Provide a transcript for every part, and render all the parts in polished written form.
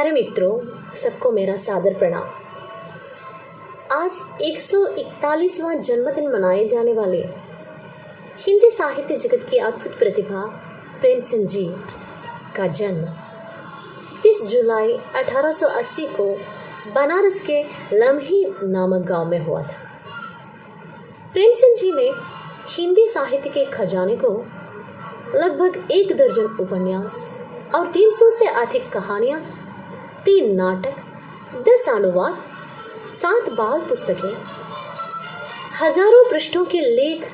प्यारे मित्रों, सबको मेरा सादर प्रणाम। आज 141वां जन्मदिन मनाए जाने वाले हिंदी साहित्य जगत की अद्भुत प्रतिभा प्रेमचंद जी का जन्म 30 जुलाई 1880 को बनारस के लम्ही नामक गांव में हुआ था। प्रेमचंद जी ने हिंदी साहित्य के खजाने को लगभग 1 दर्जन उपन्यास और 300 से अधिक कहानियां, 3 नाटक, 10 अनुवाद, 7 बाल पुस्तकें, हजारों पृष्ठों के लेख,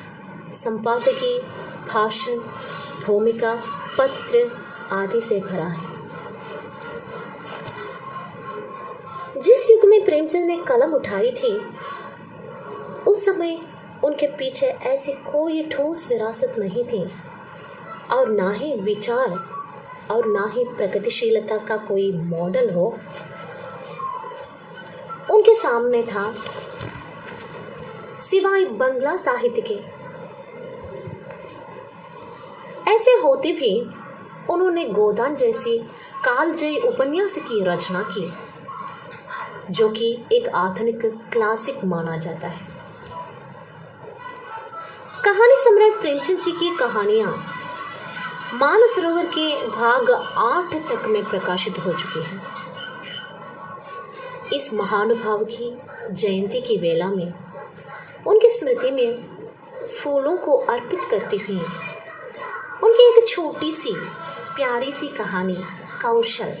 संपादकीय, भाषण, भूमिका, पत्र आदि से भरा है। जिस युग में प्रेमचंद ने कलम उठाई थी, उस समय उनके पीछे ऐसी कोई ठोस विरासत नहीं थी और ना ही विचार और ना ही प्रगतिशीलता का कोई मॉडल हो। उनके सामने था सिवाय बंगला साहित्य के। ऐसे होते भी उन्होंने गोदान जैसी कालजयी उपन्यास की रचना की, जो कि एक आधुनिक क्लासिक माना जाता है। कहानी सम्राट प्रेमचंद जी की कहानियां मानसरोवर के भाग 8 तक में प्रकाशित हो चुकी हैं। इस महानुभाव की जयंती की वेला में उनकी स्मृति में फूलों को अर्पित करती हुई उनकी एक छोटी सी प्यारी सी कहानी कौशल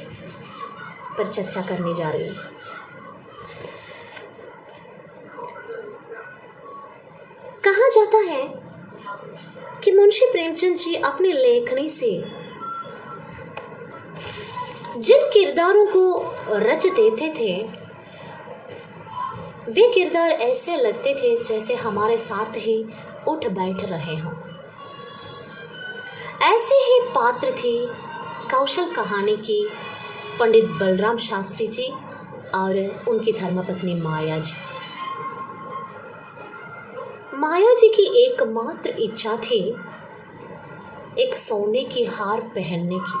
पर चर्चा करने जा रही हूँ। कहा जाता है कि मुंशी प्रेमचंद जी अपनी लेखनी से जिन किरदारों को रच देते थे, वे किरदार ऐसे लगते थे जैसे हमारे साथ ही उठ बैठ रहे हों। ऐसे ही पात्र थी कौशल कहानी की पंडित बलराम शास्त्री जी और उनकी धर्मपत्नी माया जी। माया जी की एकमात्र इच्छा थी एक सोने की हार पहनने की।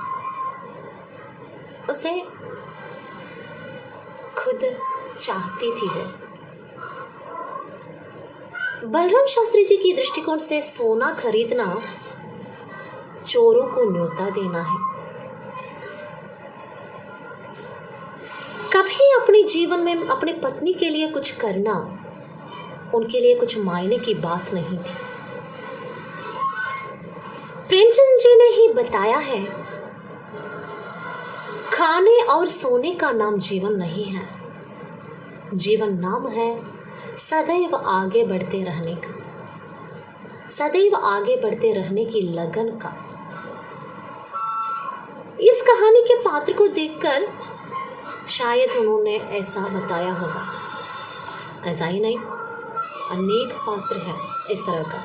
उसे खुद चाहती थी वो। बलराम शास्त्री जी की दृष्टिकोण से सोना खरीदना चोरों को न्योता देना है। कभी अपने जीवन में अपनी पत्नी के लिए कुछ करना उनके लिए कुछ मायने की बात नहीं थी। प्रेमचंद जी ने ही बताया है, खाने और सोने का नाम जीवन नहीं है, जीवन नाम है सदैव आगे बढ़ते रहने का, सदैव आगे बढ़ते रहने की लगन का। इस कहानी के पात्र को देखकर शायद उन्होंने ऐसा बताया होगा। ऐसा ही नहीं, अनेक पात्र है इस तरह का।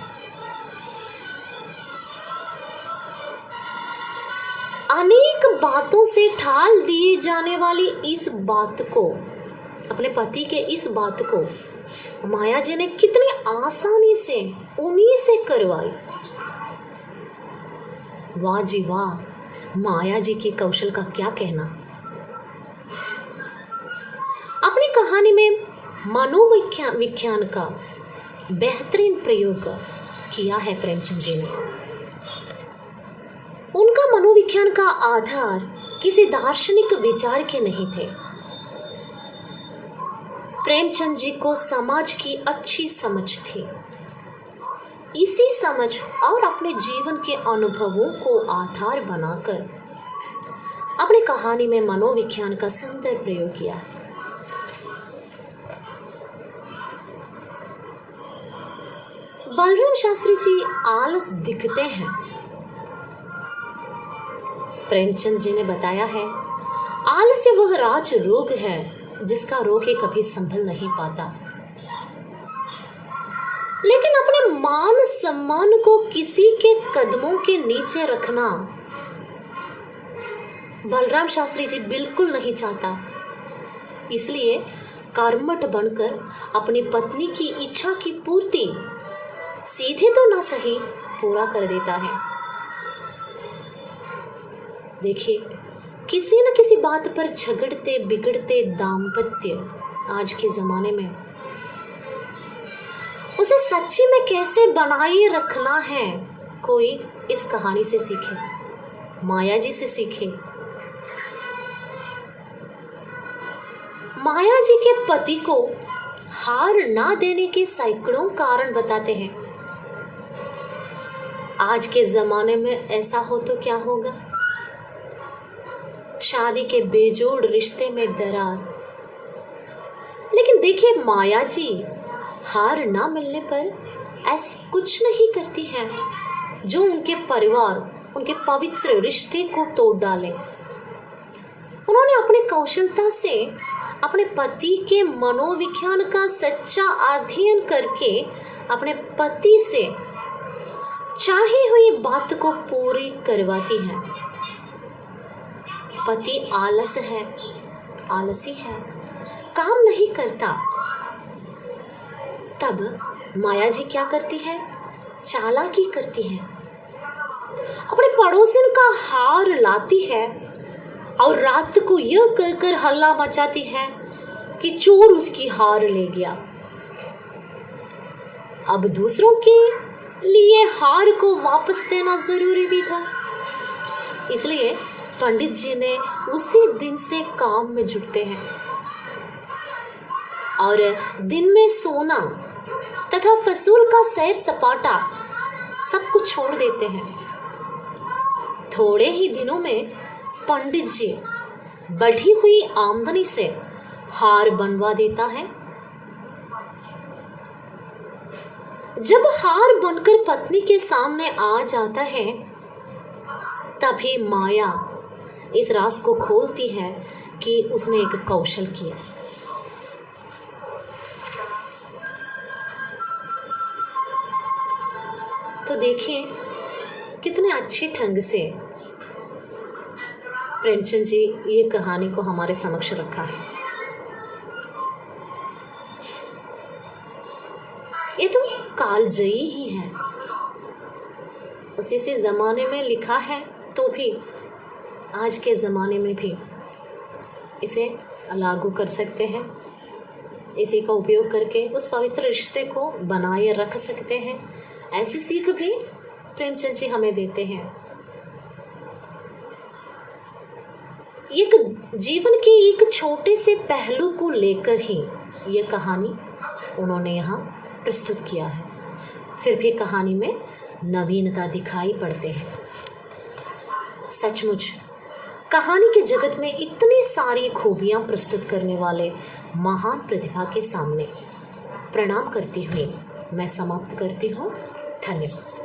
अनेक बातों से ठाल दिए जाने वाली इस बात को, अपने पति के इस बात को माया जी ने कितनी आसानी से उन्हीं से करवाई। वाह जी वाह, माया जी की कौशल का क्या कहना। अपनी कहानी में मनोविज्ञान का बेहतरीन प्रयोग किया है प्रेमचंद जी ने। उनका मनोविज्ञान का आधार किसी दार्शनिक विचार के नहीं थे। प्रेमचंद जी को समाज की अच्छी समझ थी। इसी समझ और अपने जीवन के अनुभवों को आधार बनाकर अपनी कहानी में मनोविज्ञान का सुंदर प्रयोग किया। बलराम शास्त्री जी आलस दिखते हैं। प्रेमचंद जी ने बताया है, आलस्य वह राज रोग है जिसका रोगी कभी संभल नहीं पाता। लेकिन अपने मान सम्मान को किसी के कदमों के नीचे रखना बलराम शास्त्री जी बिल्कुल नहीं चाहता। इसलिए कर्मठ बनकर अपनी पत्नी की इच्छा की पूर्ति सीधे तो ना सही पूरा कर देता है। देखिए, किसी न किसी बात पर झगड़ते बिगड़ते दाम्पत्य आज के जमाने में, उसे सच्ची में कैसे बनाए रखना है, कोई इस कहानी से सीखे, माया जी से सीखे। माया जी के पति को हार ना देने के सैकड़ों कारण बताते हैं। आज के जमाने में ऐसा हो तो क्या होगा? शादी के बेजोड़ रिश्ते में दरार। लेकिन देखिए, माया जी हार ना मिलने पर ऐसे कुछ नहीं करती हैं जो उनके परिवार, उनके पवित्र रिश्ते को तोड़ डाले। उन्होंने अपने कौशलता से अपने पति के मनोविज्ञान का सच्चा अध्ययन करके अपने पति से चाही हुई बात को पूरी करवाती हैं। पति आलसी है, काम नहीं करता, तब माया जी क्या करती है? चालाकी करती है, अपने पड़ोसन का हार लाती है और रात को यह कहकर हल्ला मचाती है कि चोर उसकी हार ले गया। अब दूसरों के लिए हार को वापस देना जरूरी भी था, इसलिए पंडित जी ने उसी दिन से काम में जुटते हैं और दिन में सोना तथा फसूल का सैर सपाटा सब कुछ छोड़ देते हैं। थोड़े ही दिनों में पंडित जी बढ़ी हुई आमदनी से हार बनवा देता है। जब हार बनकर पत्नी के सामने आ जाता है, तभी माया इस राज को खोलती है कि उसने एक कौशल किया। तो देखिए कितने अच्छे ढंग से प्रेमचंद जी ये कहानी को हमारे समक्ष रखा है। ये तो कालजयी ही है, उसी से जमाने में लिखा है तो भी आज के ज़माने में भी इसे लागू कर सकते हैं। इसी का उपयोग करके उस पवित्र रिश्ते को बनाए रख सकते हैं। ऐसी सीख भी प्रेमचंद जी हमें देते हैं। एक जीवन के एक छोटे से पहलू को लेकर ही ये कहानी उन्होंने यहाँ प्रस्तुत किया है। फिर भी कहानी में नवीनता दिखाई पड़ते हैं। सचमुच कहानी के जगत में इतनी सारी खूबियां प्रस्तुत करने वाले महान प्रतिभा के सामने प्रणाम करती हुई मैं समाप्त करती हूँ। धन्यवाद।